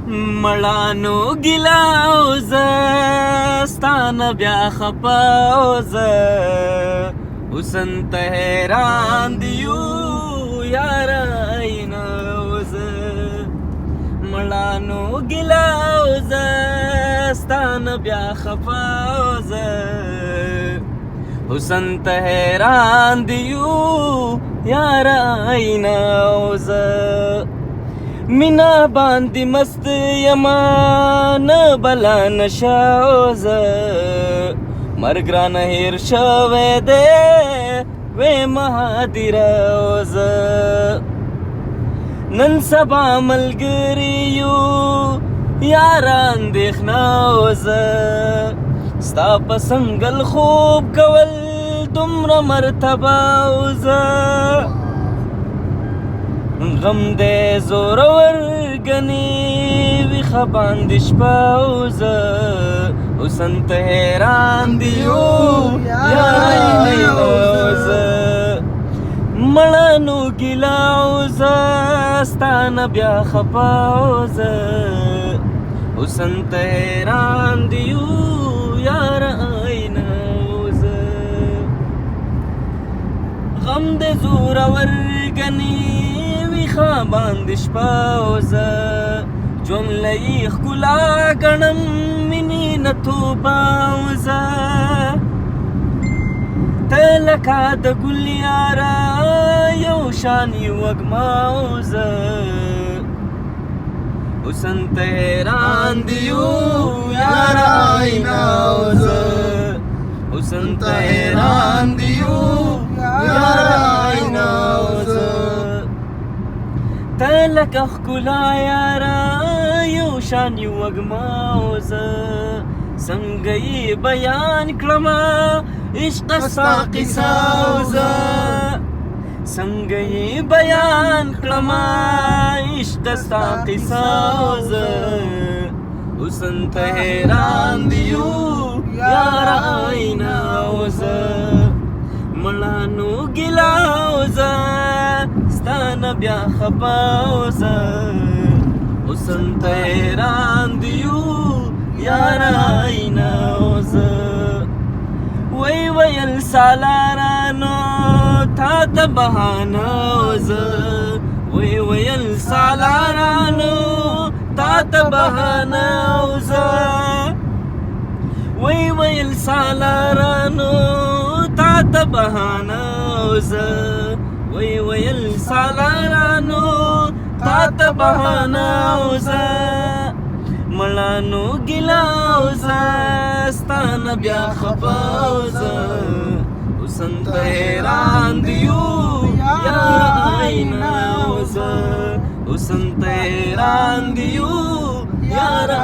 مړانو ګیلا او زه ستانه بیا خفه او زه حسن ته حیران د یو یاره اینه او زه مړانو ګیلا او زه ستانه بیا خفه او زه حسن ته حیران د یو یاره اینه او زه مینا باندې مست یما نه بلا نشه او زه مرګ رانه هیر شوی دی وې مهادیره او زه نن سبا ملګري یو یاره اندېښنه او زه ستا په سنګل خوب کول دومره مرتبه او زه غم دې زورور ګنې ویښه باندې شپه او زه حسن ته حیران د یو یاره او زه مړانو ګیلا او زه ستانه بیا خفه او زه حسن ته حیران د یو یاره اینه او زه غم دې زورور ګنې ویښه باندې شپه او زه ژوند له یې ښکلا ګڼم مینې نه توبه او زه ته لکه د ګل یاره یو شان یې وږمه او زه حسن ته حیران د یو یاره اینه او زه حسن ته حیران د یو یاره اینه او زه ته لکه ښکلا یاره یو شان یې وږمه او زه څنګه یې بیان کړمه عشق ستا قصه او زه څنګه یې بیان کړمه عشق ستا قصه او زه حسن ته حیران د یو یاره اینه او زه مړانو ګیلا او زه ستانه بیا خفه او زه حسن ته حیران د یو یاره اینه او زه وی ویل سالارانو تا ته بهانه او زه وی ویل سالارانو تا ته بهانه او زه وی ویل سالارانو تا ته بهانه او زه وی ویل سالارانو تا ته بهانه او زه مړانو ګیلا او زه ستانه بیا خفه او زه حسن ته حیران د یو یاره اینه او زه حسن ته حیران د یو یاره